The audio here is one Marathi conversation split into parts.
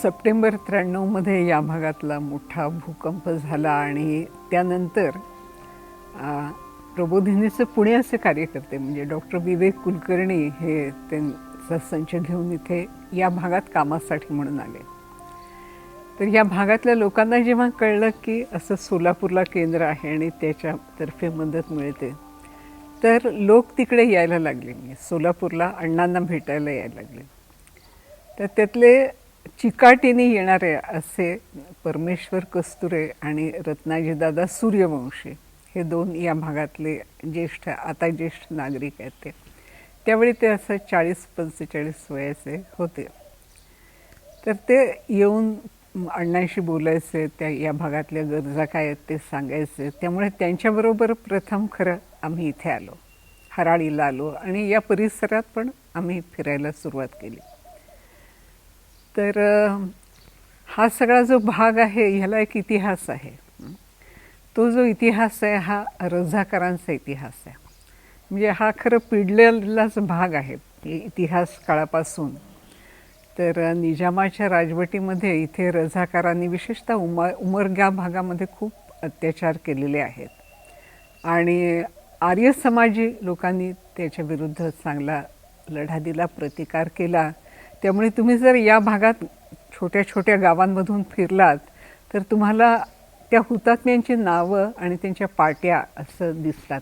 सप्टेंबर 93मध्ये या भागातला मोठा भूकंप झाला आणि त्यानंतर प्रबोधिनीचे पुण्याचे कार्यकर्ते म्हणजे डॉक्टर विवेक कुलकर्णी हे त्यांचा संच घेऊन इथे या भागात कामासाठी म्हणून आले. तर या भागातल्या लोकांना जेव्हा कळलं की असं सोलापूरला केंद्र आहे आणि त्याच्यातर्फे मदत मिळते, तर लोक तिकडे यायला लागले. म्हणजे सोलापूरला अण्णांना भेटायला यायला लागले. तर त्यातले चिकाटीने येणारे असे परमेश्वर कस्तुरे आणि रत्नाजीदादा सूर्यवंशी हे दोन या भागातले ज्येष्ठ आता ज्येष्ठ नागरिक आहेत. त्यावेळी ते असं 40-45 वयाचे होते. तर ते येऊन अण्णांशी बोलायचे, त्या या भागातल्या गरजा काय आहेत ते सांगायचे. त्यामुळे त्यांच्याबरोबर प्रथम खरं आम्ही इथे आलो, हराळीला आलो आणि या परिसरात पण आम्ही फिरायला सुरुवात केली. तर हा सगळा जो भाग आहे ह्याला एक इतिहास आहे. तो जो इतिहास आहे हा रझाकारांचा इतिहास आहे. म्हणजे हा खरं पिडलेलाच भाग आहे इतिहास काळापासून. तर निजामाच्या राजवटीमध्ये इथे रझाकारांनी विशेषतः उमरगा भागामध्ये खूप अत्याचार केलेले आहेत आणि आर्य समाजी लोकांनी त्याच्या विरुद्ध चांगला लढा दिला, प्रतिकार केला. त्यामुळे तुम्ही जर या भागात छोट्या छोट्या गावांमधून फिरलात तर तुम्हाला त्या हुतात्म्यांची नावं आणि त्यांच्या पाट्या असं दिसतात.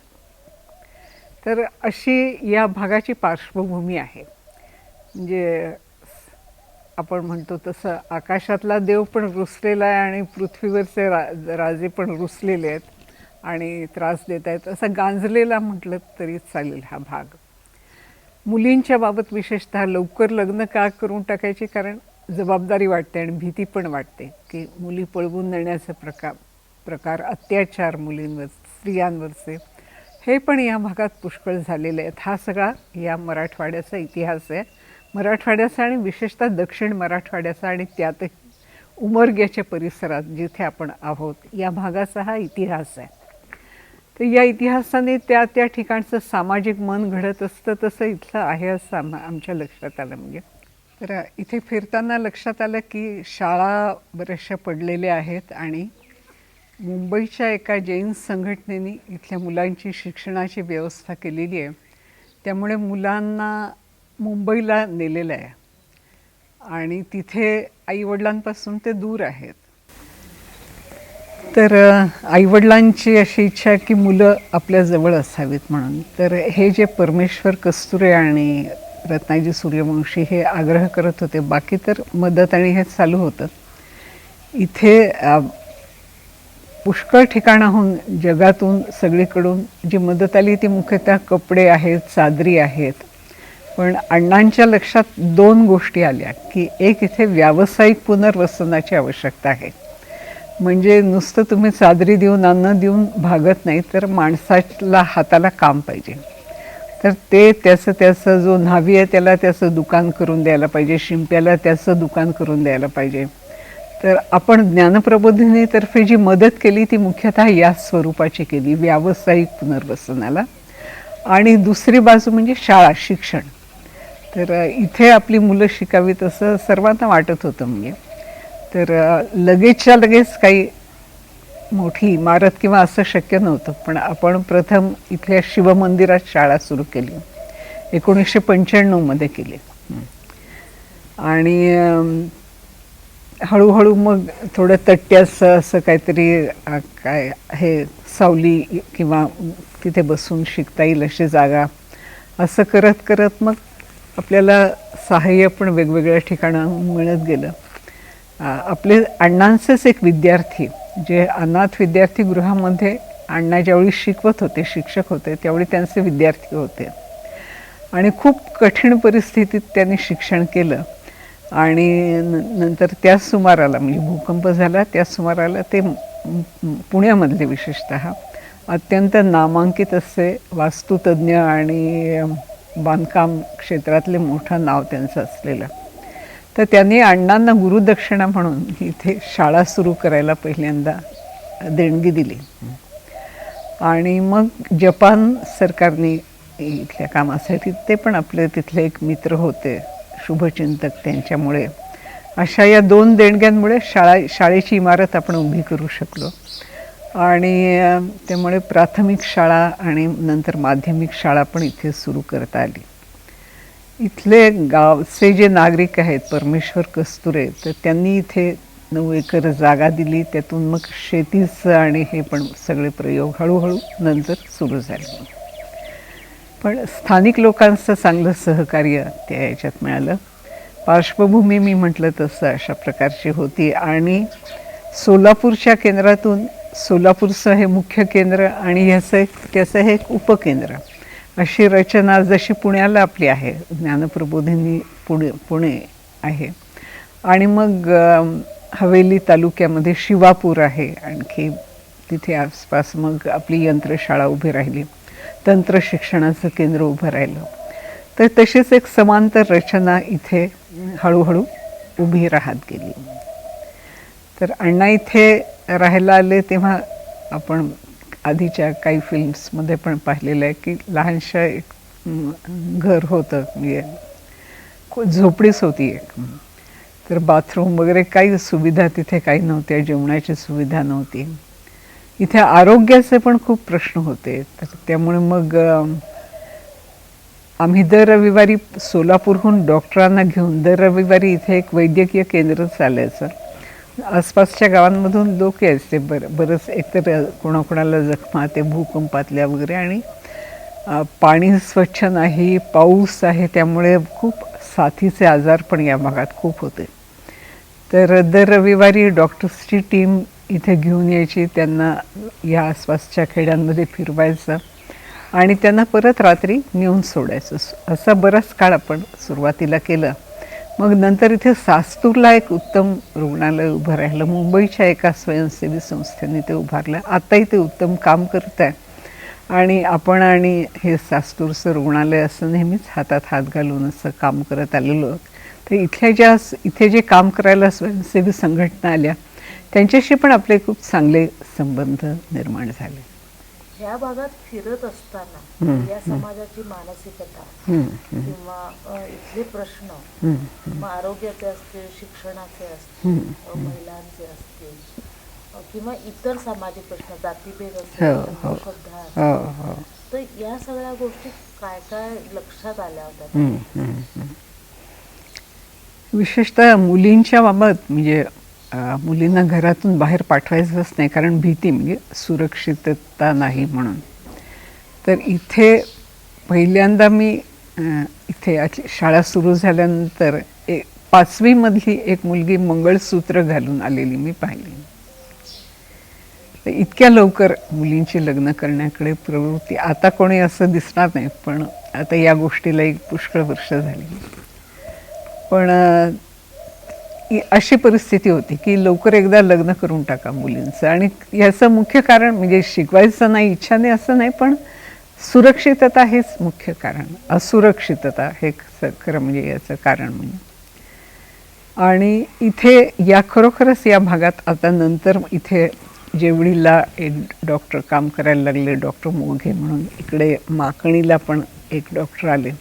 तर अशी या भागाची पार्श्वभूमी आहे. म्हणजे आपण म्हणतो तसं आकाशातला देव पण रुसलेला आहे आणि पृथ्वीवरचे राजे पण रुसलेले आहेत आणि त्रास देत आहेत, असं गांजलेला म्हटलं तरी चालेल हा भाग. मुलींच्या बाबत विशेषतः लवकर लग्न का करून टाकायचे, कारण जबाबदारी वाटते आणि भीती पण वाटते की मुली पळवून नेण्याचे प्रकार अत्याचार मुलींवर स्त्रियांवरचे हे पण या भागात पुष्कळ झालेले आहेत. हा सगळा या मराठवाड्याचा इतिहास आहे. मराठवाड्याचा आणि विशेषतः दक्षिण मराठवाड्याचा आणि त्यातही उमरग्याच्या परिसरात जिथे आपण आहोत या भागाचा हा इतिहास आहे. तर या इतिहासाने त्या ठिकाणचं सामाजिक मन घडत असतं तसं इथलं आहे असं आमच्या लक्षात आलं. म्हणजे तर इथे फिरताना लक्षात आलं की शाळा बऱ्याचशा पडलेल्या आहेत आणि मुंबईच्या एका जैन संघटनेने इथल्या मुलांची शिक्षणाची व्यवस्था केलेली आहे. त्यामुळे मुलांना मुंबईला नेलेलं आहे आणि तिथे आईवडिलांपासून ते दूर आहेत. तर आईवडिलांची अशी इच्छा आहे की मुलं आपल्या जवळ असावीत म्हणून. तर हे जे परमेश्वर कस्तुरे आणि रत्नाजी सूर्यवंशी हे आग्रह करत होते. बाकी तर मदत आणि हे चालू होतं. इथे पुष्कळ ठिकाणाहून जगातून सगळीकडून जी मदत आली ती मुख्यतः कपडे आहेत, चादरी आहेत. पण अण्णांच्या लक्षात 2 गोष्टी आल्या की एक इथे व्यावसायिक पुनर्वसनाची आवश्यकता आहे. म्हणजे नुसतं तुम्ही चादरी देऊन अन्न देऊन भागत नाही, तर माणसाला हाताला काम पाहिजे. तर ते त्याचं जो न्हावी आहे त्याला त्याचं दुकान करून द्यायला पाहिजे, शिंप्याला त्याचं दुकान करून द्यायला पाहिजे. तर आपण ज्ञानप्रबोधिनीतर्फे जी मदत केली ती मुख्यतः या स्वरूपाची केली, व्यावसायिक पुनर्वसनाला. आणि दुसरी बाजू म्हणजे शाळा, शिक्षण. तर इथे आपली मुलं शिकावीत असं सर्वांना वाटत होतं. म्हणजे तर लगेचच्या लगेच काही मोठी इमारत किंवा असं शक्य नव्हतं. पण आपण प्रथम इथल्या शिवमंदिरात शाळा सुरू केली, 1995मध्ये केली. आणि हळूहळू मग थोडं तट्ट्याचं असं काहीतरी काय हे सावली किंवा तिथे बसून शिकता येईल अशी जागा, असं करत करत मग आपल्याला सहाय्य पण वेगवेगळ्या ठिकाणाहून मिळत गेलं. आपले अण्णांचेच एक विद्यार्थी जे अनाथ विद्यार्थीगृहामध्ये अण्णा ज्यावेळी शिकवत होते, शिक्षक होते, त्यावेळी त्यांचे विद्यार्थी होते आणि खूप कठीण परिस्थितीत त्यांनी शिक्षण केलं. आणि नंतर त्याच सुमाराला म्हणजे भूकंप झाला त्या सुमाराला ते पुण्यामधले विशेषतः अत्यंत नामांकित असे वास्तुतज्ञ आणि बांधकाम क्षेत्रातले मोठं नाव त्यांचं असलेलं. तर त्यांनी अण्णांना गुरुदक्षिणा म्हणून इथे शाळा सुरू करायला पहिल्यांदा देणगी दिली. आणि मग जपान सरकारने इथल्या कामासाठी, ते पण आपले तिथले एक मित्र होते शुभचिंतक, त्यांच्यामुळे अशा या 2 देणग्यांमुळे शाळेची इमारत आपण उभी करू शकलो. आणि त्यामुळे प्राथमिक शाळा आणि नंतर माध्यमिक शाळा पण इथे सुरू करता आली. इथले गावचे जे नागरिक आहेत, परमेश्वर कस्तुरे, तर त्यांनी इथे 9 एकर जागा दिली. त्यातून मग शेतीचं आणि हे पण सगळे प्रयोग हळूहळू नंतर सुरू झाले. पण स्थानिक लोकांचं चांगलं सहकार्य त्या याच्यात मिळालं. पार्श्वभूमी मी म्हटलं तसं अशा प्रकारची होती. आणि सोलापूरच्या केंद्रातून, सोलापूरचं हे मुख्य केंद्र आणि त्याचं हे एक उपकेंद्र, अशी रचना जशी पुण्याला आपली आहे, ज्ञानप्रबोधिनी पुणे आहे. आणि मग हवेली तालुक्यामध्ये शिवापूर आहे, आणखी तिथे आसपास मग आपली यंत्रशाळा उभी राहिली, तंत्र शिक्षणाचं केंद्र उभं राहिलं. तर तशीच एक समांतर रचना इथे हळूहळू उभी राहत गेली. तर अण्णा इथे राहायला आले तेव्हा आपण आधीच्या काही फिल्म्समध्ये पण पाहिलेलं आहे की लहानशा एक घर होतं, म्हणजे झोपडीच होती एक. तर बाथरूम वगैरे काही सुविधा तिथे काही नव्हत्या, जेवणाची सुविधा नव्हती. इथे आरोग्याचे पण खूप प्रश्न होते. तर त्यामुळे मग आम्ही दर रविवारी सोलापूरहून डॉक्टरांना घेऊन दर रविवारी इथे एक वैद्यकीय केंद्र चालायचं. आसपासच्या गावांमधून लोक यायचे बरंच, एकतर कोणाकोणाला जखमा ते भूकंपातल्या वगैरे, आणि पाणी स्वच्छ नाही, पाऊस आहे, त्यामुळे खूप साथीचे आजार पण या भागात खूप होते. तर दर रविवारी डॉक्टर्सची टीम इथे घेऊन यायची, त्यांना या आसपासच्या खेड्यांमध्ये फिरवायचं आणि त्यांना परत रात्री नेऊन सोडायचं. असं बराच काळ आपण सुरुवातीला केलं. मग नंतर इथे सास्तूरला एक उत्तम रुग्णालय उभं राहिलं. मुंबईच्या एका स्वयंसेवी संस्थेने ते उभारलं. आताही ते उत्तम काम करत आहे. आणि आपण आणि हे सास्तूरचं रुग्णालय असं नेहमीच हातात हात घालून असं काम करत आलेलो. तर इथे जे काम करायला स्वयंसेवी संघटना आल्या, त्यांच्याशी पण आपले खूप चांगले संबंध निर्माण झाले. ह्या भागात फिरत असताना या समाजाची मानसिकता किंवा इथले प्रश्न, मग आरोग्याचे असतील, शिक्षणाचे असतील, महिलांचे असतील, किंवा इतर सामाजिक प्रश्न, जातीभेद असतील, श्रद्धा, तर या सगळ्या गोष्टी काय काय लक्षात आल्या होत्या? विशेषतः मुलींच्या बाबत, म्हणजे मुलींना घरातून बाहेर पाठवायचंच नाही, कारण भीती, म्हणजे सुरक्षितता नाही म्हणून. तर इथे पहिल्यांदा मी इथे शाळा सुरू झाल्यानंतर 5वी मधली एक मुलगी मंगळसूत्र घालून आलेली मी पाहिली. तर इतक्या लवकर मुलींची लग्न करण्याकडे प्रवृत्ती, आता कोणी असं दिसणार नाही, पण आता या गोष्टीला एक पुष्कळ वर्ष झाली. पण अशी परिस्थिती होती की लवकर एकदा लग्न करून टाका मुलींचं. आणि याचं मुख्य कारण म्हणजे शिकवायचं नाही, इच्छा नाही असं नाही, पण सुरक्षितता हेच मुख्य कारण. असुरक्षितता हे खरं म्हणजे याचं कारण म्हणजे. आणि इथे या खरोखरच या भागात आता नंतर इथे जेवढीला एक डॉक्टर काम करायला लागले, डॉक्टर मोघे म्हणून. इकडे माकणीला पण एक डॉक्टर आले.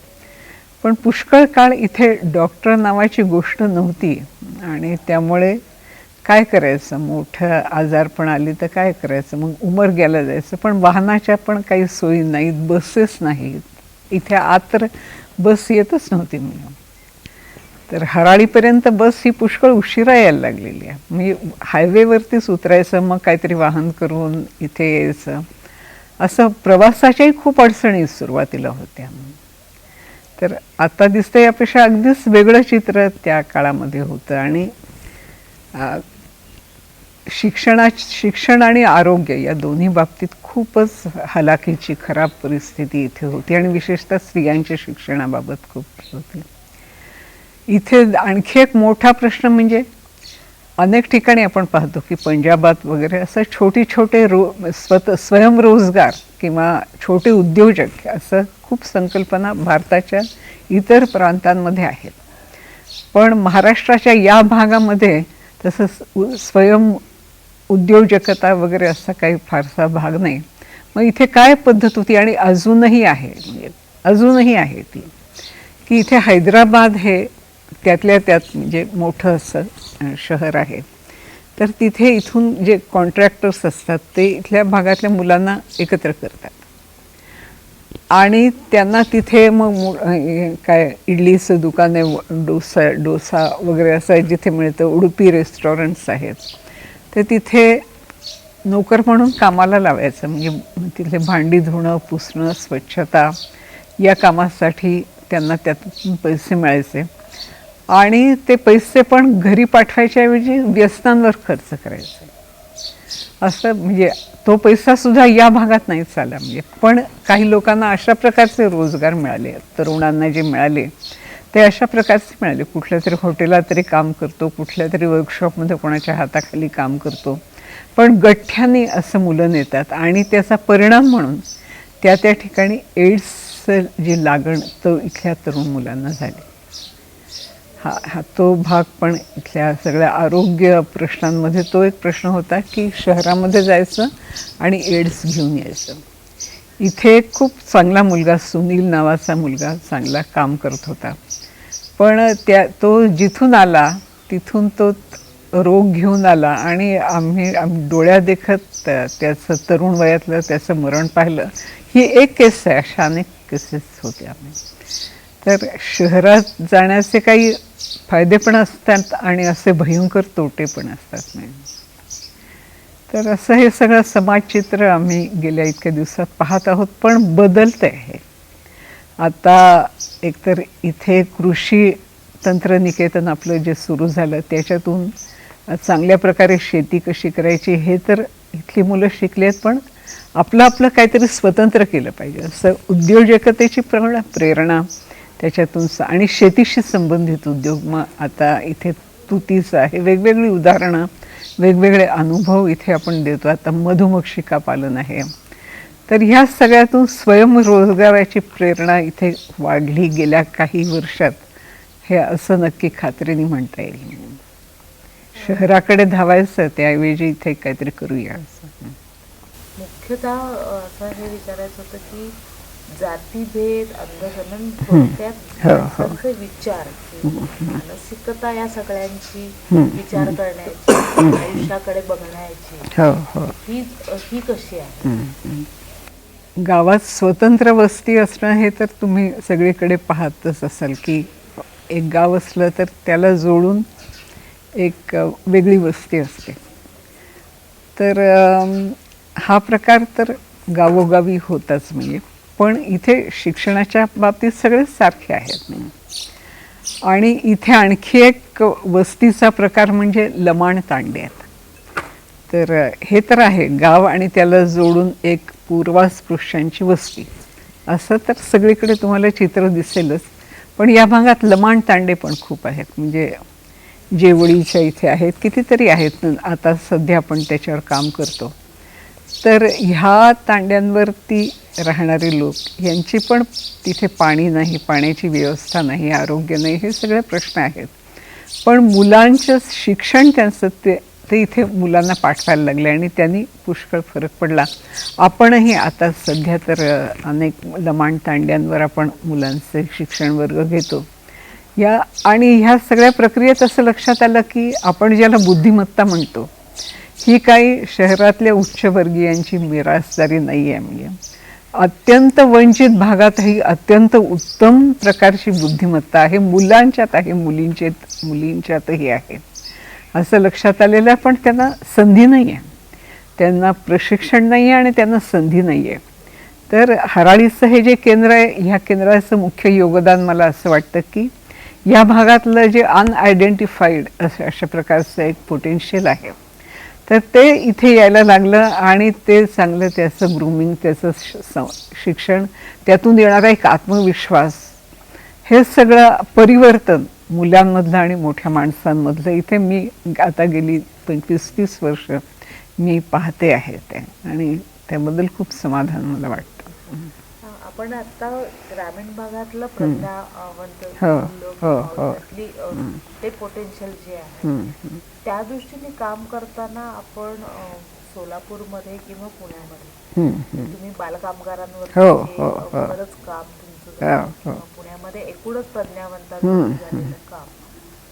पण पुष्कळ काळ इथे डॉक्टर नावाची गोष्ट नव्हती. आणि त्यामुळे काय करायचं, मोठं आजारपण आली तर काय करायचं, मग उमरग्याला जायचं. पण वाहनाच्या पण काही सोयी नाहीत, बसेस नाहीत इथे. आत तर बस येतच नव्हती म्हणून. तर हराळीपर्यंत बस ही पुष्कळ उशिरा यायला लागलेली आहे. म्हणजे हायवेवरतीच उतरायचं, मग काहीतरी वाहन करून इथे यायचं. असं प्रवासाच्याही खूप अडचणी सुरुवातीला होत्या. तर आता दिसतं यापेक्षा अगदीच वेगळं चित्र त्या काळामध्ये होतं. आणि शिक्षण आणि आरोग्य या दोन्ही बाबतीत खूपच हलाखीची खराब परिस्थिती इथे होती. आणि विशेषतः स्त्रियांच्या शिक्षणाबाबत खूप होती. इथे आणखी एक मोठा प्रश्न म्हणजे अनेक ठिकाणी आपण पाहतो की पंजाबात वगैरे असं छोटे स्वयंरोजगार किंवा छोटे उद्योजक असं खूप संकल्पना भारताच्या इतर प्रांतांमध्ये आहेत. पण महाराष्ट्राच्या या भागामध्ये तसं स्वयं उद्योजकता वगैरे असा काही फारसा भाग नाही. मग इथे काय पद्धत होती, आणि अजूनही आहे, म्हणजे अजूनही आहे ती, की इथे हैदराबाद हे त्यातल्या त्यात म्हणजे मोठं असं शहर आहे. तर तिथे इथून जे कॉन्ट्रॅक्टर्स असतात ते इथल्या भागातल्या मुलांना एकत्र करतात आणि त्यांना तिथे मग काय इडलीचं दुकान आहे, डोसा वगैरे असं जिथे मिळतं, उडुपी रेस्टॉरंट्स आहेत, तर तिथे नोकर म्हणून कामाला लावायचं. म्हणजे तिथले भांडी धुणं, पुसणं, स्वच्छता या कामासाठी त्यांना त्यातून पैसे मिळायचे आणि ते पैसे पण घरी पाठवायच्याऐवजी व्यसनांवर खर्च करायचे. असं म्हणजे तो पैसा सुद्धा या भागात नाही चालला. म्हणजे पण काही लोकांना अशा प्रकारचे रोजगार मिळाले, तरुणांना जे मिळाले ते अशा प्रकारचे मिळाले. कुठल्या तरी हॉटेलात तरी काम करतो, कुठल्या तरी वर्कशॉपमध्ये कोणाच्या हाताखाली काम करतो, पण गठ्ठ्याने असं मुलं नेतात आणि त्याचा परिणाम म्हणून त्या ठिकाणी एड्सचं जी लागण तो इथल्या तरुण मुलांना झाली. हा तो भाग पण इथल्या सगळ्या आरोग्य प्रश्नांमध्ये तो एक प्रश्न होता की शहरामध्ये जायचं आणि एड्स घेऊन यायचं. इथे खूप चांगला मुलगा, सुनील नावाचा मुलगा चांगला काम करत होता, पण तो जिथून आला तिथून तो रोग घेऊन आला आणि आम्ही डोळ्या देखत त्याचं तरुण वयातलं त्याचं मरण पाहिलं. ही एक केस आहे, अशा अनेक केसेस होत्या. तर शहरात जाण्याचे काही फायदे पण असतात आणि असे भयंकर तोटे पण असतात. नाही तर असं हे सगळं समाजचित्र आम्ही गेल्या इतक्या दिवसात पाहत आहोत, पण बदलतं आहे. आता एकतर इथे कृषी तंत्रनिकेतन आपलं जे सुरू झालं त्याच्यातून चांगल्या प्रकारे शेती कशी करायची हे तर इथली मुलं शिकली आहेत, पण आपलं काहीतरी स्वतंत्र केलं पाहिजे असं उद्योजकतेची प्रेरणा त्याच्यातून आणि शेतीशी संबंधित उद्योग मग आता इथे तुतीचं आहे. वेगवेगळी उदाहरणं, वेगवेगळे अनुभव इथे आपण देतो. आता मधुमक्षिका पालन आहे. तर ह्या सगळ्यातून स्वयंरोजगाराची प्रेरणा इथे वाढली गेल्या काही वर्षात, हे असं नक्की खात्रीने म्हणता येईल. शहराकडे धावायचं त्याऐवजी इथे काहीतरी करूया असं. मुख्यतः असं हे विचारायचं होतं की जातीभेद, अंधजनन, थोडक्यात माणसांचे विचार, मानसिकता या सगळ्यांची विचार करण्याची, आयुष्याकडे बघण्याची ही कशी आहे? गावात स्वतंत्र वस्ती असणं हे तर तुम्ही सगळीकडे पाहतच असाल की एक गाव असलं तर त्याला जोडून एक वेगळी वस्ती असते. तर हा प्रकार तर गावोगावी होताच. म्हणजे पण इथे शिक्षणाच्या बाबतीत सगळेच सारखे आहेत. आणि इथे आणखी एक वस्तीचा प्रकार म्हणजे लमाण तांड्यात. तर हे तर आहे गाव आणि त्याला जोडून एक पूर्वास्पृश्यांची वस्ती, असं तर सगळीकडे तुम्हाला चित्र दिसेलच. पण या भागात लमाण तांडे पण खूप आहेत. म्हणजे जेवळीच्या इथे आहेत, कितीतरी आहेत. आता सध्या आपण त्याच्यावर काम करतो. तर ह्या तांड्यांवरती राहणारे लोक यांची पण तिथे पाणी नाही, पाण्याची व्यवस्था नाही, आरोग्य नाही, हे सगळे प्रश्न आहेत. पण मुलांचं शिक्षण त्यांचं ते इथे मुलांना पाठवायला लागले आणि त्यांनी पुष्कळ फरक पडला. आपणही आता सध्या तर अनेक लमाण तांड्यांवर आपण मुलांचे शिक्षण वर्ग घेतो. आणि ह्या सगळ्या प्रक्रियेत असं लक्षात आलं की आपण ज्याला बुद्धिमत्ता म्हणतो ही काही शहरातल्या उच्चवर्गीयांची मिरासदारी नाही आहे. म्हणजे अत्यंत वंचित भागातही अत्यंत उत्तम प्रकारची बुद्धिमत्ता आहे, मुलांच्यात आहे, मुलींच्यातही आहे असं लक्षात आलेलं आहे. पण त्यांना संधी नाही आहे, त्यांना प्रशिक्षण नाही आहे आणि त्यांना संधी नाही आहे. तर हराळीचं हे जे केंद्र आहे, ह्या केंद्राचं मुख्य योगदान मला असं वाटतं की या भागातलं जे अनआयडेंटिफाईड अशा प्रकारचं एक पोटेन्शियल आहे, तर ते इथे यायला लागलं आणि ते चांगलं त्याचं ग्रूमिंग, त्याचं शिक्षण, त्यातून येणारा एक आत्मविश्वास, हे सगळं परिवर्तन मुलांमधलं आणि मोठ्या माणसांमधलं इथे मी आता गेली 25-30 वर्ष मी पाहते आहे ते, आणि त्याबद्दल खूप समाधान मला वाटतं. आपण आता ग्रामीण भागातलं प्रज्ञावंत ते पोटेन्शियल जे आहे त्या दृष्टीने काम करताना आपण सोलापूरमध्ये किंवा पुण्यामध्ये तुम्ही बालकामगारांवर बरंच काम तुमचं पुण्यामध्ये एकूणच प्रज्ञावंतांचं झालेलं काम,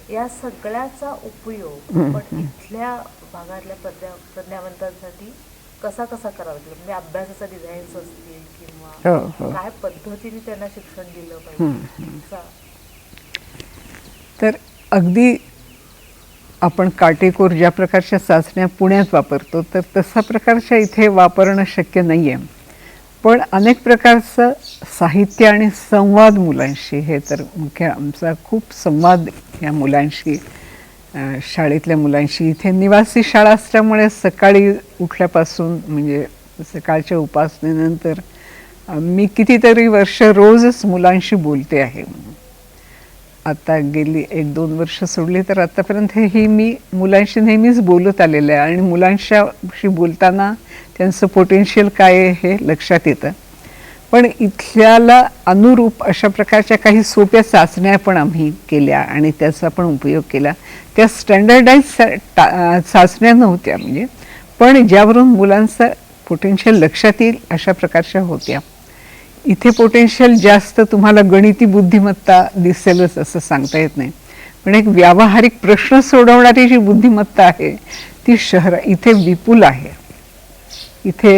या सगळ्याचा उपयोग आपण इथल्या भागातल्या प्रज्ञावंतांसाठी कसा कसा करावा लागेल? म्हणजे अभ्यासाचा डिझाईन्स असतील किंवा काय पद्धतीने त्यांना शिक्षण दिलं पाहिजे? तर अगदी आपण काटेकोर ज्या प्रकारच्या चाचण्या पुण्यात वापरतो तर तसा प्रकारच्या इथे वापरणं शक्य नाही आहे. पण अनेक प्रकारचं साहित्य आणि संवाद मुलांशी, हे तर मुख्य आमचा खूप संवाद या मुलांशी, शाळेतल्या मुलांशी. इथे निवासी शाळा असल्यामुळे सकाळी उठल्यापासून म्हणजे सकाळच्या उपासनेनंतर मी कितीतरी वर्ष रोजच मुलांशी बोलते आहे. आता गेली 1-2 वर्ष सोडली तर आतापर्यंत ही मी मुलांशी नेहमीच बोलत आलेलं आहे आणि मुलांशी बोलताना त्यांचं पोटेन्शियल काय आहे हे लक्षात येतं. पण इथल्याला अनुरूप अशा प्रकारच्या काही सोप्या चाचण्या पण आम्ही केल्या आणि त्याचा पण उपयोग केला. त्या स्टँडर्डाईज चाचण्या नव्हत्या म्हणजे, पण ज्यावरून मुलांचं पोटेन्शियल लक्षात येईल अशा प्रकारच्या होत्या. इथे पोटेन्शियल जास्त तुम्हाला गणिती बुद्धिमत्ता दिसेलच असं सांगता येत नाही, पण एक व्यावहारिक प्रश्न सोडवणारी जी बुद्धिमत्ता आहे ती इथे विपुल आहे. इथे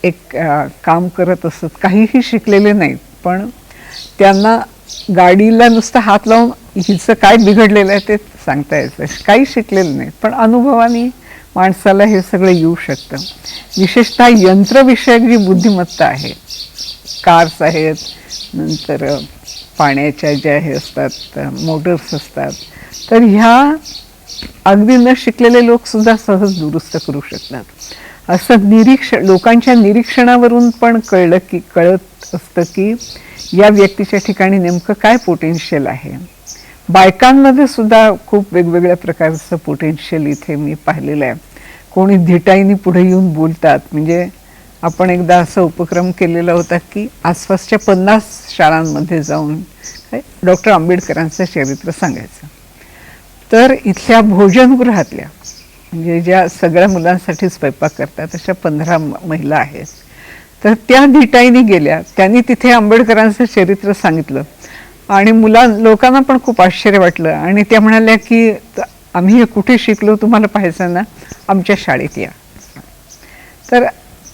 एक काम करत असत, काहीही शिकलेले नाहीत, पण त्यांना गाडीला नुसतं हात लावून हिचं काय बिघडलेलं आहे ते सांगता येतं. काही शिकलेलं नाही, पण अनुभवाने माणसाला हे सगळं येऊ शकतं. विशेषतः यंत्रविषयक जी बुद्धिमत्ता आहे, कार्स आहेत, नंतर पाण्याच्या ज्या हे असतात मोटर्स असतात, तर ह्या अगदी न शिकलेले लोकसुद्धा सहज दुरुस्त करू शकतात. असं लोकांच्या निरीक्षणावरून पण कळत असतं की या व्यक्तीच्या ठिकाणी नेमकं काय पोटेन्शियल आहे. बायकांमध्ये सुद्धा खूप वेगवेगळ्या प्रकारचं पोटेन्शियल इथे मी पाहिलेलं आहे. कोणी धिटाईने पुढे येऊन बोलतात. म्हणजे आपण एकदा असा उपक्रम केलेला होता की आसपासच्या 50 शाळांमध्ये जाऊन डॉक्टर आंबेडकरांचं चरित्र सांगायचं. तर इथल्या भोजनगृहातल्या म्हणजे ज्या सगळ्या मुलांसाठी स्वयंपाक करतात अशा 15 महिला आहेत. तर त्या धिटाईने गेल्या, त्यांनी तिथे आंबेडकरांचं चरित्र सांगितलं आणि लोकांना पण खूप आश्चर्य वाटलं आणि त्या म्हणाल्या की आम्ही हे कुठे शिकलो, तुम्हाला पाहायचं ना आमच्या शाळेत या. तर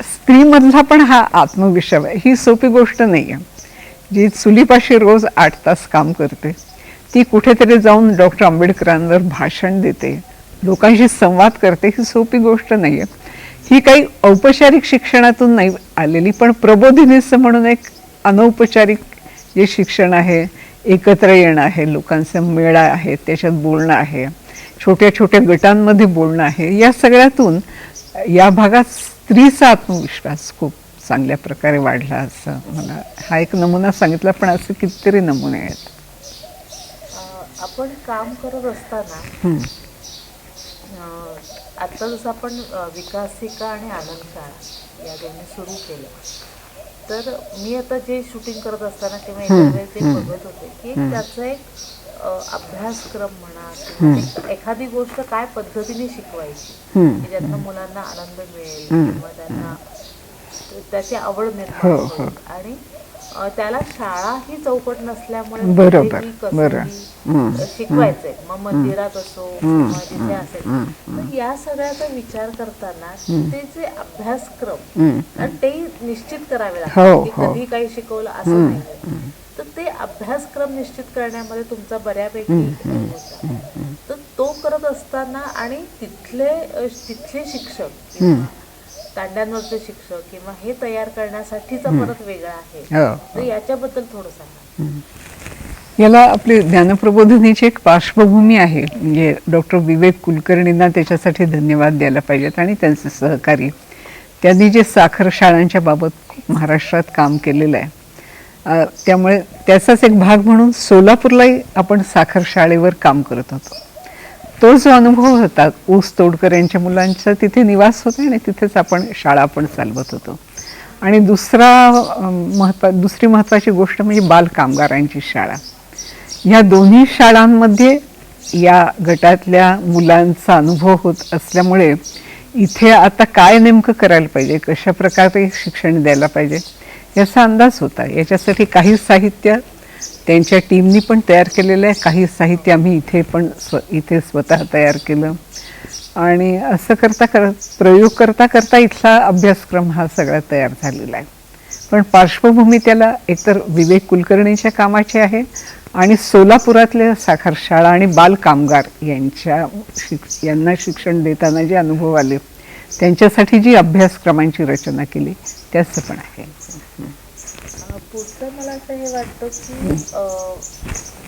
स्त्रीमधला पण हा आत्मविश्वास आहे. ही सोपी गोष्ट नाही आहे. जी चुलीपाशी रोज 8 तास काम करते ती कुठेतरी जाऊन डॉक्टर आंबेडकरांवर भाषण देते, लोकांशी संवाद करते, ही सोपी गोष्ट नाही आहे. ही काही औपचारिक शिक्षणातून नाही आलेली, पण प्रबोधिनीचं म्हणून एक अनौपचारिक जे शिक्षण आहे, एकत्र येणं आहे, लोकांचा मेळा आहे, त्याच्यात बोलणं आहे, छोट्या छोट्या गटांमध्ये बोलणं आहे, या सगळ्यातून या भागात स्त्रीचा आत्मविश्वास खूप चांगल्या प्रकारे वाढला. असं मला हा एक नमुना सांगितला, पण असे कितीतरी नमुने आहेत. आपण काम करत असताना आता जसं आपण विकासिका आणि आनंद शाळा या दोन्ही सुरू केलं, तर मी आता जे शूटिंग करत असताना किंवा एखाद्या ते बघत होते की त्याचा एक अभ्यासक्रम म्हणा किंवा एखादी गोष्ट काय पद्धतीने शिकवायची की ज्यातनं मुलांना आनंद मिळेल किंवा त्यांना त्याची आवड निर्माण होईल. आणि त्याला शाळा ही चौकट नसल्यामुळे शिकवायचंय, मग मंदिरात असो किंवा जिथे असेल. तर या सगळ्याचा विचार करताना ते जे अभ्यासक्रम ते निश्चित करावे लागतात. कधी काही शिकवलं असं नाही. तर ते अभ्यासक्रम निश्चित करण्यामध्ये तुमचा बऱ्यापैकी होता. तर तो करत असताना आणि तिथले शिक्षक किंवा तांड्यांवरचे शिक्षक किंवा हे तयार करण्यासाठीचा परत वेगळा आहे, तर याच्याबद्दल थोडं सांगा. याला आपली ज्ञानप्रबोधिनीची एक पार्श्वभूमी आहे. म्हणजे डॉक्टर विवेक कुलकर्णींना त्याच्यासाठी धन्यवाद द्यायला पाहिजेत आणि त्यांचे सहकारी. त्यांनी जे साखर शाळांच्या बाबत महाराष्ट्रात काम केलेलं आहे, त्यामुळे त्याचाच एक भाग म्हणून सोलापूरलाही आपण साखर शाळेवर काम करत होतो. तो जो अनुभव होता, ऊस तोडकर यांच्या मुलांचा तिथे निवास होता आणि तिथेच आपण शाळा पण चालवत होतो. आणि दुसरी महत्त्वाची गोष्ट म्हणजे बालकामगारांची शाळा. ह्या दोन्ही शाळांमध्ये या गटातल्या मुलांचा अनुभव होत असल्यामुळे इथे आता काय नेमकं करायला पाहिजे, कशा प्रकारे शिक्षण द्यायला पाहिजे याचा अंदाज होता. याच्यासाठी काही साहित्य त्यांच्या टीमनी पण तयार केलेलं आहे. काही साहित्य आम्ही इथे स्वतः तयार केलं आणि असं प्रयोग करता करता इथला अभ्यासक्रम हा सगळा तयार झालेला आहे. पण पार्श्वभूमी त्याला एकतर विवेक कुलकर्णीच्या कामाची आहे आणि सोलापुरातल्या साखर शाळा आणि बाल कामगार यांना शिक्षण देताना जे अनुभव आले त्यांच्यासाठी जी अभ्यासक्रमांची रचना केली त्याचं पण आहे. पुढचं मला असं हे वाटतं की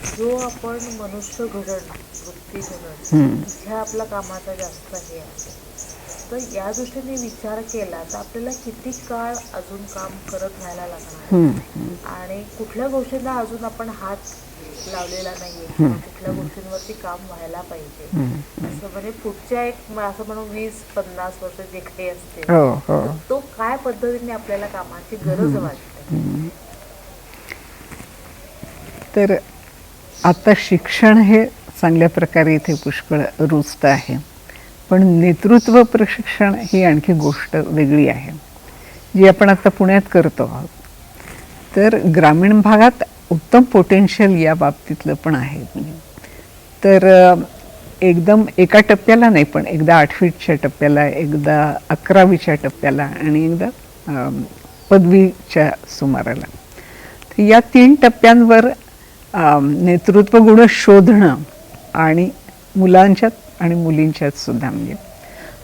जो आपण मनुष्य घडण, वृत्ती घडण ह्या आपला कामाचा जास्त हे आहे. तर या दृष्टीने विचार केला तर आपल्याला किती काळ अजून काम करत राहायला लागणार आणि कुठल्या गोष्टींना अजून आपण हात लावलेला नाहीये किंवा कुठल्या गोष्टींवरती काम व्हायला पाहिजे असं म्हणजे पुढच्या एक असं म्हणून 20-50 वर्ष जे काही असते तो काय पद्धतीने आपल्याला कामाची गरज वाटते. तर आता शिक्षण हे चांगल्या प्रकारे इथे पुष्कळ रुजत आहे, पण नेतृत्व प्रशिक्षण ही आणखी गोष्ट वेगळी आहे जी आपण आता पुण्यात करतो आहोत. तर ग्रामीण भागात उत्तम पोटेन्शियल या बाबतीतलं पण आहे. तर एकदम एका टप्प्याला नाही, पण एकदा 8वीच्या टप्प्याला, एकदा 11वीच्या टप्प्याला आणि एकदा पदवीच्या सुमाराला, तर या 3 टप्प्यांवर नेतृत्व गुण शोधणं आणि मुलांच्यात आणि मुलींच्यात सुद्धा म्हणजे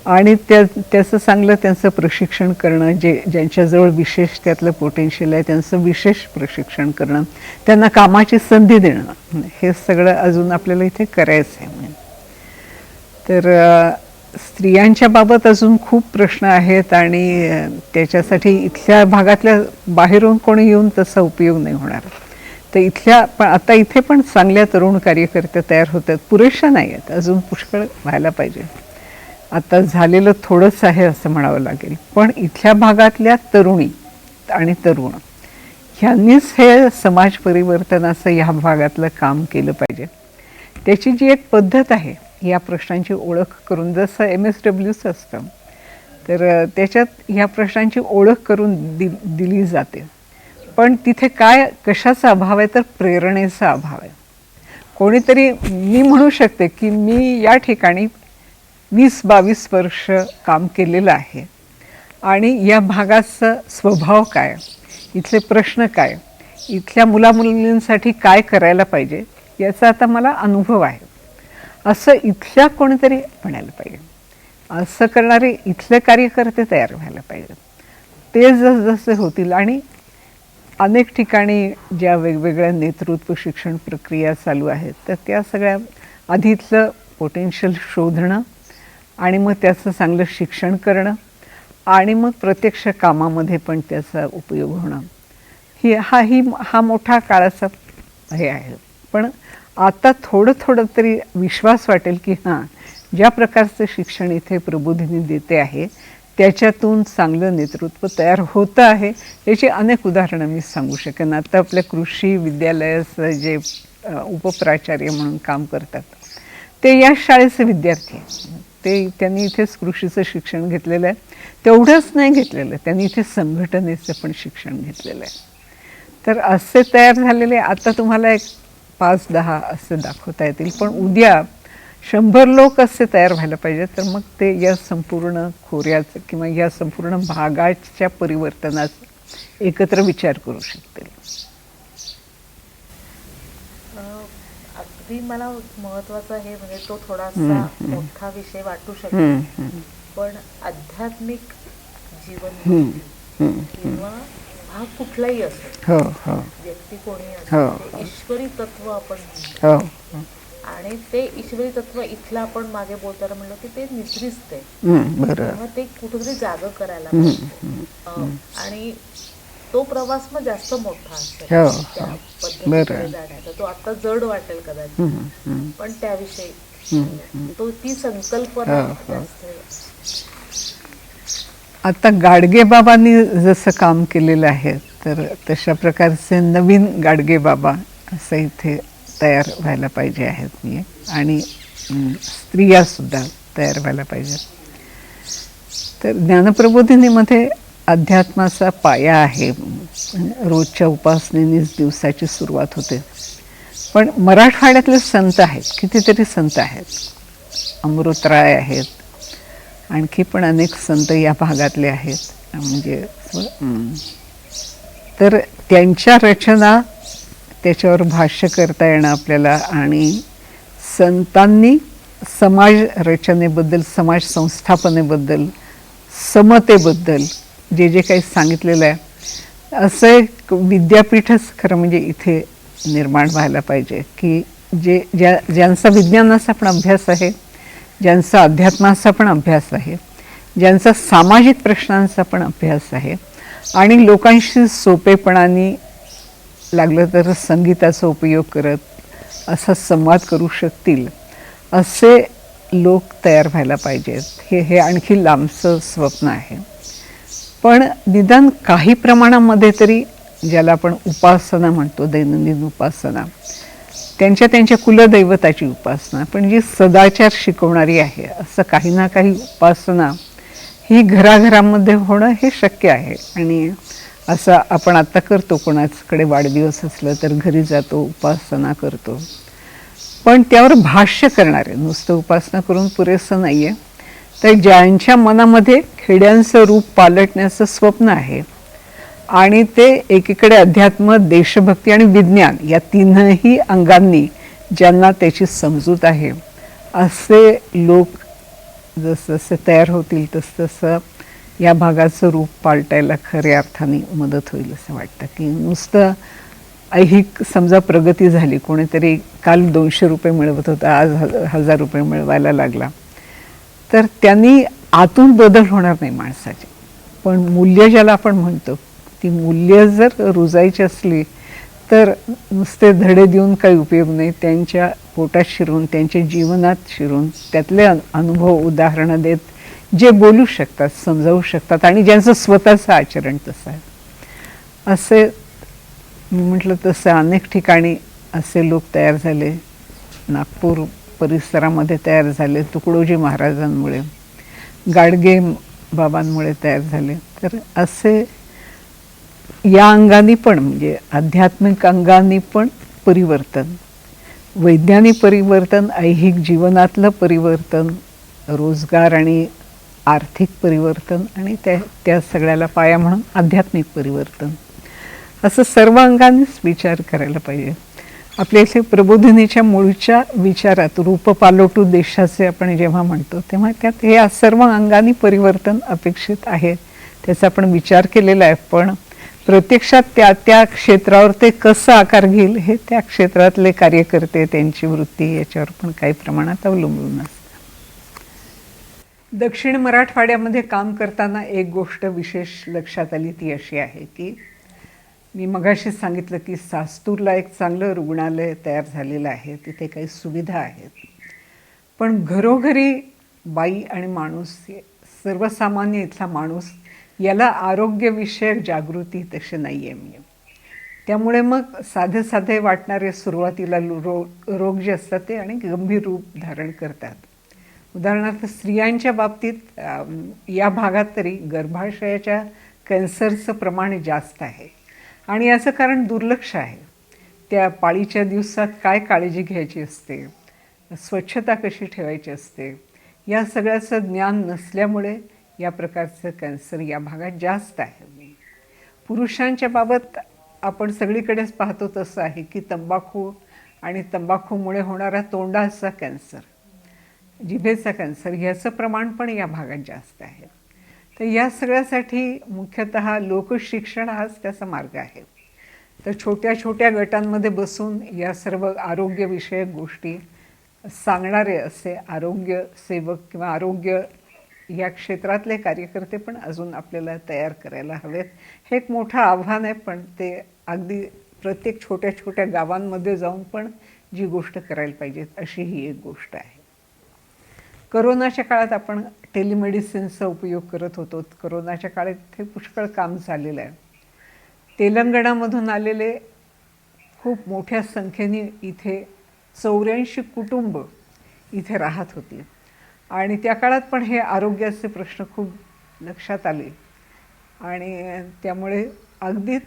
आणि त्याचं चांगलं त्यांचं प्रशिक्षण करणं, ज्यांच्याजवळ विशेष त्यातलं पोटेन्शियल आहे त्यांचं विशेष प्रशिक्षण करणं, त्यांना कामाची संधी देणं, हे सगळं अजून आपल्याला इथे करायचं आहे. तर स्त्रियांच्या बाबत अजून खूप प्रश्न आहेत आणि त्याच्यासाठी इथल्या भागातल्या बाहेरून कोणी येऊन तसा उपयोग नाही होणार. तर पण आता इथे पण चांगल्या तरुण कार्यकर्ते तयार होतात, पुरेशा नाही आहेत, अजून पुष्कळ व्हायला पाहिजे. आता झालेलं थोडंच आहे असं म्हणावं लागेल, पण इथल्या भागातल्या तरुणी आणि तरुण ह्यांनीच हे समाज परिवर्तनाचं ह्या भागातलं काम केलं पाहिजे. त्याची जी एक पद्धत आहे या प्रश्नांची ओळख करून, जसं MSWचं असतं तर त्याच्यात ह्या प्रश्नांची ओळख करून दिली जाते. पण तिथे कशाचा अभाव आहे तर प्रेरणेचा अभाव आहे. कोणीतरी मी म्हणू शकते की मी या ठिकाणी 20-22 वर्ष काम केलेलं आहे आणि या भागाचा स्वभाव काय, इथले प्रश्न काय, इथल्या मुलामुलींसाठी काय करायला पाहिजे याचा आता मला अनुभव आहे, असं इथल्या कोणीतरी म्हणायला पाहिजे. असं करणारे इथले कार्यकर्ते तयार व्हायला पाहिजे. ते जसजसे होतील आणि अनेक ठिकाणी ज्या वेगवेगळ्या नेतृत्व शिक्षण प्रक्रिया चालू आहेत तर त्या सगळ्या आधी इथलं पोटेन्शियल शोधणं आणि मग त्याचं चांगलं शिक्षण करणं आणि मग प्रत्यक्ष कामामध्ये पण त्याचा उपयोग होणं, हा मोठा काळाचा हे आहे. पण आता थोडं तरी विश्वास वाटेल की हां, ज्या प्रकारचं शिक्षण इथे प्रबोधिनी देते आहे त्याच्यातून चांगलं नेतृत्व तयार होतं आहे. याची अनेक उदाहरणं मी सांगू शकेन. आता आपल्या कृषी विद्यालयाचं जे उपप्राचार्य म्हणून काम करतात ते या शाळेचे विद्यार्थी आहेत. त्यांनी इथेच कृषीचं शिक्षण घेतलेलं आहे. तेवढंच नाही घेतलेलं, त्यांनी इथे संघटनेचं पण शिक्षण घेतलेलं आहे. तर असे तयार झालेले आता तुम्हाला एक 5-10 असे दाखवता येतील, पण उद्या 100 लोक असे तयार व्हायला पाहिजे. तर मग ते या संपूर्ण खोऱ्याचं किंवा या संपूर्ण भागाच्या परिवर्तनाचा एकत्र विचार करू शकतील. अगदी मला महत्वाचा हे म्हणजे तो थोडासा मोठा विषय वाटू शकतो, पण आध्यात्मिक जीवन किंवा भाग कुठलाही असो, व्यक्ती कोणी असो, ईश्वरी तत्व आपण म्हणतो आणि ते ईश्वरी तत्व इथलं आपण मागे बोलताना म्हणलं की ते निद्रिस्त आहे, ते कुठेतरी जाग करायला पाहिजे आणि तो प्रवास मग जास्त मोठा असतो त्या पद्धतीने जाण्याचा. तो आता जड वाटेल कदाचित, पण त्याविषयी ती संकल्पना आता गाडगे बाबांनी जसं काम केलेलं आहे तर तशा प्रकारचे नवीन गाडगे बाबा असं इथे तयार व्हायला पाहिजे आहेत मी, आणि स्त्रिया सुद्धा तयार व्हायला पाहिजेत. तर ज्ञानप्रबोधिनीमध्ये अध्यात्माचा पाया आहे. रोजच्या उपासनेनेच दिवसाची सुरुवात होते. पण मराठवाड्यातले संत आहेत, कितीतरी संत आहेत. अमृतराय आहेत, आणखी पण अनेक संत या भागातले आहेत. म्हणजे तर त्यांच्या रचना, त्याच्यावर भाष्य करता येणं आपल्याला, आणि संतांनी समाज रचनेबद्दल, समाज संस्थापनेबद्दल, समतेबद्दल जे जे काही सांगितलेलं आहे, असं एक विद्यापीठच खरं म्हणजे इथे निर्माण व्हायला पाहिजे, की ज्यांचा विज्ञानाचा पण अभ्यास आहे, ज्यांचा अध्यात्माचा पण अभ्यास आहे, ज्यांचा सामाजिक प्रश्नांचा पण अभ्यास आहे, आणि लोकांशी सोपेपणाने लागलं तर संगीताचा उपयोग करत असा संवाद करू शकतील असे लोक तयार व्हायला पाहिजेत. हे आणखी लांबचं स्वप्न आहे. पण निदान काही प्रमाणामध्ये तरी, ज्याला आपण उपासना म्हणतो, दैनंदिन उपासना, त्यांच्या कुलदैवताची उपासना, पण जी सदाचार शिकवणारी आहे, असं काही ना काही उपासना ही घराघरामध्ये होणं हे शक्य आहे. आणि असं आपण आता करतो, कोणाकडे वाढदिवस असलं तर घरी जातो, उपासना करतो. पण त्यावर भाष्य करणारे, नुसतं उपासना करून पुरेसं नाही आहे. तर ज्यांच्या मनामध्ये खेड्यांचं रूप पालटण्याचं स्वप्न आहे, आणि ते एकीकडे अध्यात्म, देशभक्ती आणि विज्ञान या तीनही अंगांनी ज्यांना त्याची समजूत आहे, असे लोक जसजसे तयार होतील तसतसं या भागाचं रूप पालटायला खऱ्या अर्थाने मदत होईल असं वाटतं. की नुसतं ऐहिक समजा प्रगती झाली, कोणीतरी काल 200 रुपये मिळवत होता, आज 1000 रुपये मिळवायला लागला, तर त्यांनी आतून बदल होणार नाही माणसाचे. पण मूल्य ज्याला आपण म्हणतो, ती मूल्य जर रुजायची असली तर नुसते धडे देऊन काही उपयोग नाही. त्यांच्या पोटात शिरून, त्यांच्या जीवनात शिरून, त्यातले अनुभव, उदाहरणं देत जे बोलू शकतात, समजावू शकतात, आणि ज्यांचं स्वतःचं आचरण तसं आहे, असे मी म्हटलं तसं अनेक ठिकाणी असे लोक तयार झाले. नागपूर परिसरामध्ये तयार झाले, तुकडोजी महाराजांमुळे, गाडगे बाबांमुळे तयार झाले. तर असे या अंगाने पण, म्हणजे आध्यात्मिक अंगाने पण परिवर्तन, वैज्ञानिक परिवर्तन, ऐहिक जीवनातलं परिवर्तन, रोजगार आणि आर्थिक परिवर्तन, आणि त्या सगळ्याला पाया म्हणून आध्यात्मिक परिवर्तन, असं सर्व अंगानेच विचार करायला पाहिजे. आपल्या इथे प्रबोधिनीच्या मूळच्या विचारात रूप पालटू देशाचे आपण जेव्हा म्हणतो, तेव्हा त्यात हे सर्व अंगाने परिवर्तन अपेक्षित आहे, त्याचा आपण विचार केलेला आहे. पण प्रत्यक्षात त्या क्षेत्रावर ते कसं आकार घेईल हे त्या क्षेत्रातले कार्यकर्ते, त्यांची वृत्ती याच्यावर पण काही प्रमाणात अवलंबून असतं. दक्षिण मराठवाड्यामध्ये काम करताना एक गोष्ट विशेष लक्षात आली, ती अशी आहे की मी मगाशी सांगितलं की सास्तूरला एक चांगलं रुग्णालय तयार झालेलं आहे, तिथे काही सुविधा आहेत. पण घरोघरी बाई आणि माणूस, सर्वसामान्य इथला माणूस, याला आरोग्यविषयक जागृती तशी नाही आहे. त्यामुळे मग साधे वाटणारे सुरुवातीला रोग जे असतात ते आणि गंभीर रूप धारण करतात. उदाहरणार्थ स्त्रियांच्या बाबतीत या भागात तरी गर्भाशयाच्या कॅन्सरचं प्रमाण जास्त आहे, आणि याचं कारण दुर्लक्ष आहे. त्या पाळीच्या दिवसात काय काळजी घ्यायची असते, स्वच्छता कशी ठेवायची असते, या सगळ्याचं ज्ञान नसल्यामुळे या प्रकारचं कॅन्सर या भागात जास्त आहे. पुरुषांच्या बाबत आपण सगळीकडेच पाहतो तसं आहे की तंबाखू आणि तंबाखूमुळे होणारा तोंडाचा कॅन्सर, जिभेचा कॅन्सर, ह्याचं प्रमाण पण या भागात जास्त आहे. तर या सगळ्यासाठी मुख्यतः लोकशिक्षण हाच त्याचा मार्ग आहे. तर छोट्या गटांमध्ये बसून या सर्व आरोग्यविषयक गोष्टी सांगणारे असे आरोग्य सेवक किंवा आरोग्य या क्षेत्रातले कार्यकर्ते पण अजून आपल्याला तयार करायला हवेत. हे एक मोठं आव्हान आहे, पण ते अगदी प्रत्येक छोट्या गावांमध्ये जाऊन पण जी गोष्ट करायला पाहिजेत अशी ही एक गोष्ट आहे. करोनाच्या काळात आपण टेलिमेडिसिनचा उपयोग करत होतो. करोनाच्या काळात हे पुष्कळ काम झालेलं आहे. तेलंगणामधून आलेले खूप मोठ्या संख्येने इथे 84 कुटुंब इथे राहत होती, आणि त्या काळात पण हे आरोग्याचे प्रश्न खूप लक्षात आले, आणि त्यामुळे अगदी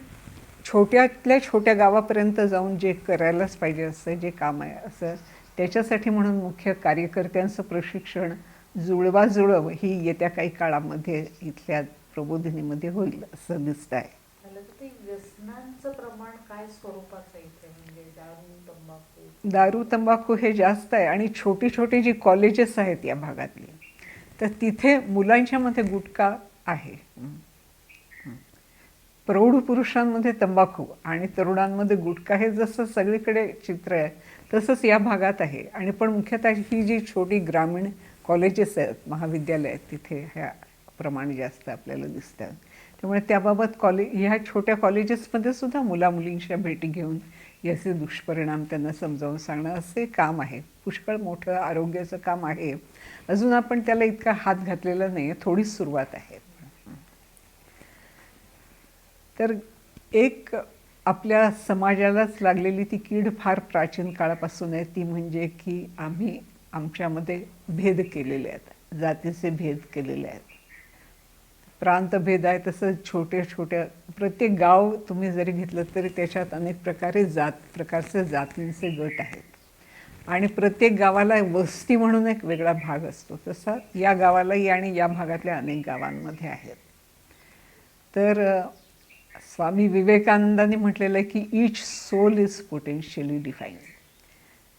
छोट्यातल्या छोट्या गावापर्यंत जाऊन जे करायलाच पाहिजे असं जे काम आहे असं त्याच्यासाठी म्हणून मुख्य कार्यकर्त्यांचं प्रशिक्षण जुळवाजुळव ही येत्या काही काळामध्ये इथल्या प्रबोधिनीमध्ये होईल असं दिसत आहे. झालं तर ते व्यसनांचं प्रमाण काय स्वरूपाचं इथे, म्हणजे दारू तंबाखू? दारू तंबाखू हे जास्त आहे आणि छोटी छोटी जी कॉलेजेस आहेत या भागातली तर तिथे मुलांच्या मध्ये गुटखा आहे. प्रौढ पुरुषांमध्ये तंबाखू आणि तरुणांमध्ये गुटखा हे जसं सगळीकडे चित्र आहे तसंच या भागात आहे. आणि पण मुख्यतः ही जी छोटी ग्रामीण कॉलेजेस आहेत महाविद्यालय आहेत तिथे ह्या प्रमाण जास्त आपल्याला दिसतात. त्यामुळे त्याबाबत ह्या छोट्या कॉलेजेसमध्ये सुद्धा मुलामुलींच्या भेटी घेऊन याचे दुष्परिणाम त्यांना समजावून सांगणं असे काम आहे. पुष्कळ मोठं आरोग्याचं काम आहे. अजून आपण त्याला इतका हात घातलेला नाही आहे, थोडीच सुरुवात आहे. तर एक आपल्या समाजालाच लागलेली ती कीड फार प्राचीन काळापासून आहे, ती म्हणजे की आम्ही आमच्यामध्ये भेद केलेले आहेत, जातीचे भेद केलेले आहेत. प्रांतभेद आहे तसं छोट्या छोट्या प्रत्येक गाव तुम्ही जरी घेतलं तरी त्याच्यात अनेक प्रकारचे जातींचे गट आहेत आणि प्रत्येक गावाला वस्ती म्हणून एक वेगळा भाग असतो. तसा या गावालाही आणि या भागातल्या अनेक गावांमध्ये आहेत. तर स्वामी विवेकानंदांनी म्हटलेलं आहे की each soul is potentially divine.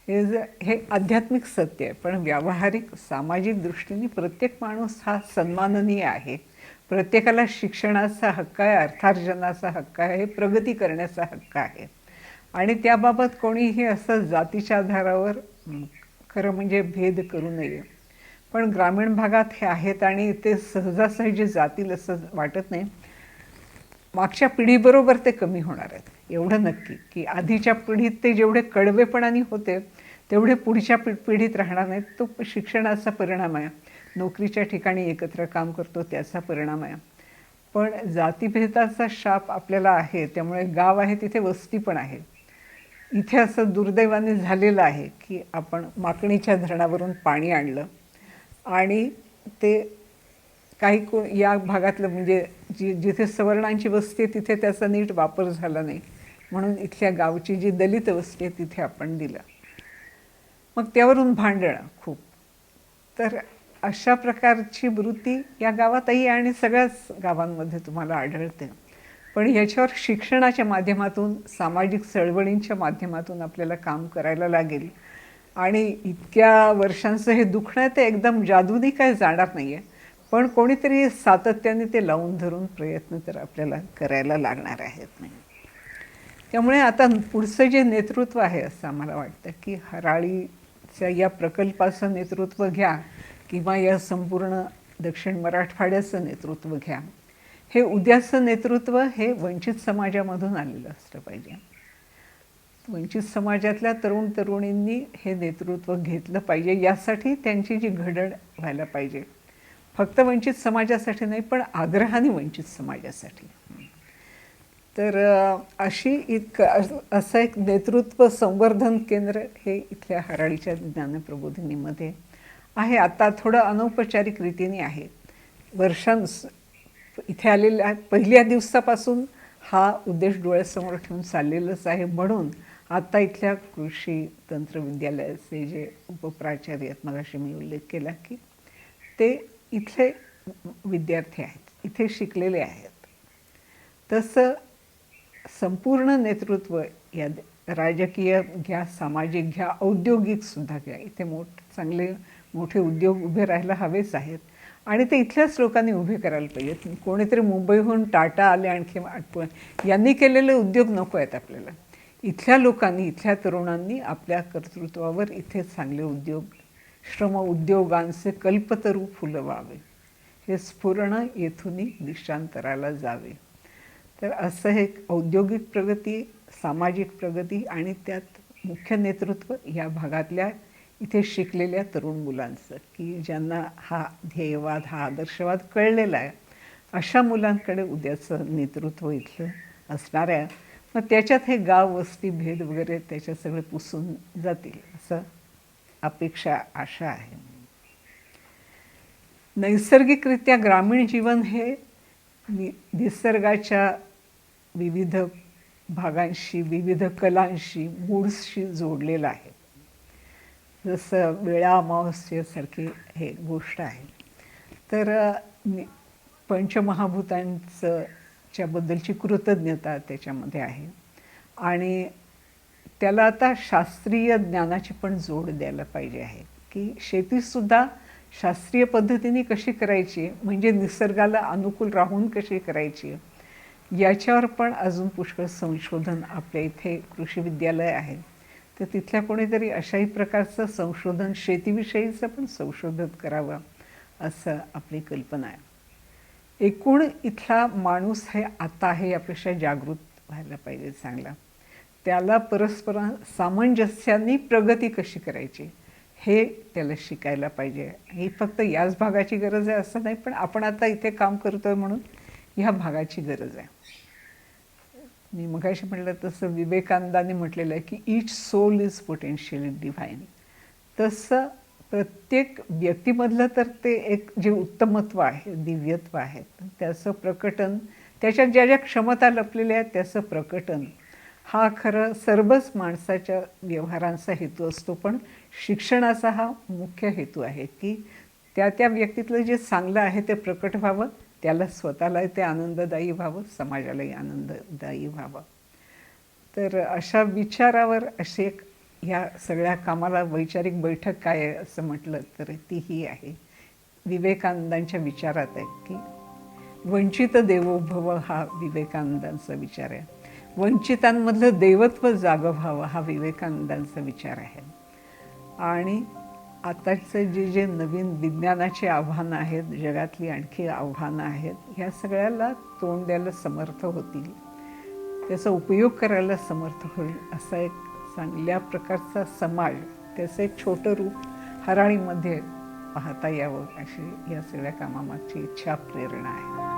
हे आध्यात्मिक सत्य आहे, पण व्यावहारिक सामाजिक दृष्टीने प्रत्येक माणूस हा सन्माननीय आहे. प्रत्येकाला शिक्षणाचा हक्क आहे, अर्थार्जनाचा हक्क आहे, प्रगती करण्याचा हक्क आहे आणि त्याबाबत कोणीही असं जातीच्या आधारावर खरं म्हणजे भेद करू नये. पण ग्रामीण भागात हे आहेत आणि ते सहजासहजी जातील असं वाटत नाही. मागच्या पिढीबरोबर ते कमी होणार आहेत एवढं नक्की, की आधीच्या पिढीत ते जेवढे कडवेपणाने होते तेवढे पुढच्या पिढीत राहणार नाहीत. तो शिक्षणाचा परिणाम आहे, नोकरीच्या ठिकाणी एकत्र काम करतो त्याचा परिणाम आहे. पण जातीभेदाचा शाप आपल्याला आहे, त्यामुळे गाव आहे तिथे वस्ती पण आहे. इथे असं दुर्दैवाने झालेलं आहे की आपण माकणीच्या धरणावरून पाणी आणलं आणि ते काही या भागातलं म्हणजे जिथे सवर्णांची वस्ती आहे तिथे त्याचा नीट वापर झाला नाही, म्हणून इथल्या गावची जी दलित वस्ती आहे तिथे आपण दिलं. मग त्यावरून भांडणं खूप. तर अशा प्रकारची वृत्ती या गावातही आणि सगळ्याच गावांमध्ये तुम्हाला आढळते. पण याच्यावर शिक्षणाच्या माध्यमातून सामाजिक चळवळींच्या माध्यमातून आपल्याला काम करायला लागेल. आणि इतक्या वर्षांचं हे दुखणं ते एकदम जादूनी काय जाणार नाही आहे, पण कोणीतरी सातत्याने ते लावून धरून प्रयत्न तर आपल्याला करायला लागणार आहेत. त्यामुळे आता पुढचं जे नेतृत्व आहे असं आम्हाला वाटतं की हराळीच्या या प्रकल्पाचं नेतृत्व घ्या किंवा या संपूर्ण दक्षिण मराठवाड्याचं नेतृत्व घ्या. हे उद्याचं नेतृत्व हे वंचित समाजामधून आलेलं असलं पाहिजे. वंचित समाजातल्या तरुण तरुणींनी हे नेतृत्व घेतलं पाहिजे. यासाठी त्यांची जी घडण व्हायला पाहिजे, फक्त वंचित समाजासाठी नाही पण आग्रहाने वंचित समाजासाठी. तर असं एक नेतृत्व संवर्धन केंद्र हे इथल्या हराळीच्या ज्ञानप्रबोधिनीमध्ये आहे. आता थोडं अनौपचारिक रीतीने आहे. इथे आलेल्या पहिल्या दिवसापासून हा उद्देश डोळ्यासमोर ठेवून चाललेलंच आहे. म्हणून आता इथल्या कृषी तंत्रविद्यालयाचे जे उपप्राचार्य आहेत, मगाशी मी उल्लेख केला की ते इथले विद्यार्थी आहेत, इथे शिकलेले आहेत. तसं संपूर्ण नेतृत्व या राजकीय घ्या, सामाजिक घ्या, औद्योगिकसुद्धा घ्या, इथे चांगले मोठे उद्योग उभे राहायला हवेच आहेत आणि ते इथल्याच लोकांनी उभे करायला पाहिजेत. कोणीतरी मुंबईहून टाटा आले आणखी यांनी केलेले उद्योग नको आहेत आपल्याला. इथल्या लोकांनी, इथल्या तरुणांनी आपल्या कर्तृत्वावर इथे चांगले उद्योग, श्रम उद्योगांचे कल्पतरू फुलवावे, हे स्फुरण येथून दिशांतराला जावे. तर असं हे औद्योगिक प्रगती, सामाजिक प्रगती आणि त्यात मुख्य नेतृत्व या भागातल्या इथे शिकलेल्या तरुण मुलांचं, की ज्यांना हा ध्येयवाद, हा आदर्शवाद कळलेला आहे, अशा मुलांकडे उद्याचं नेतृत्व इथलं असणार आहे. मग त्याच्यात हे गाव, वस्ती, भेद वगैरे त्याच्यात सगळे पुसून जातील असं अपेक्षा, आशा आहे. नैसर्गिकरित्या ग्रामीण जीवन हे निसर्गाच्या विविध भागांशी, विविध कलांशी, मूड्सशी जोडलेला आहे. जसं वेळा अमावस्येसारखी हे गोष्ट आहे. तर पंचमहाभूतांचं च्याबद्दलची कृतज्ञता त्याच्यामध्ये आहे. आणि त्याला आता शास्त्रीय ज्ञानाची पण जोड द्यायला पाहिजे आहे, की शेतीसुद्धा शास्त्रीय पद्धतीने कशी करायची, म्हणजे निसर्गाला अनुकूल राहून कशी करायची, याच्यावर पण अजून पुष्कळ संशोधन आपल्या इथे कृषी विद्यालय आहे. तर तिथल्या कोणीतरी अशाही प्रकारचं संशोधन, शेतीविषयीचं पण संशोधन करावं असं आपली कल्पना आहे. एकूण इथला माणूस हे आता आहे यापेक्षा जागृत व्हायला पाहिजे चांगला. त्याला परस्पर सामंजस्याने प्रगती कशी करायची हे त्याला शिकायला पाहिजे. ही फक्त याच भागाची गरज आहे असं नाही, पण आपण आता इथे काम करतोय म्हणून ह्या भागाची गरज आहे. मी मगाशी म्हटलं तसं विवेकानंदांनी म्हटलेलं आहे की each soul is potentially divine. तसं प्रत्येक व्यक्तीमधलं तर ते एक जे उत्तमत्व आहे, दिव्यत्व आहे, त्याचं प्रकटन, त्याच्यात ज्या ज्या क्षमता लपलेल्या आहेत त्याचं प्रकटन हा खरं सर्वच माणसाच्या व्यवहारांचा हेतू असतो. पण शिक्षणाचा हा मुख्य हेतू आहे की त्या त्या व्यक्तीतलं जे चांगलं आहे ते प्रकट व्हावं, त्याला स्वतःलाही ते आनंददायी व्हावं, समाजालाही आनंददायी व्हावं. तर अशा विचारावर अशी एक ह्या सगळ्या कामाला वैचारिक बैठक काय आहे असं म्हटलं तर ती ही आहे. विवेकानंदांच्या विचारात आहे की वंचित देवो भव हा विवेकानंदांचा विचार आहे. वंचितांमधलं देवत्व जागं व्हावं हा विवेकानंदांचा विचार आहे. आणि आताचं जे जे नवीन विज्ञानाची आव्हानं आहेत, जगातली आणखी आव्हानं आहेत, ह्या सगळ्याला तोंड द्यायला समर्थ होतील, त्याचा उपयोग करायला समर्थ होईल असा एक चांगल्या प्रकारचा समाज, त्याचं एक छोटं रूप हराळीमध्ये पाहता यावं अशी या सगळ्या कामामागची इच्छा, प्रेरणा आहे.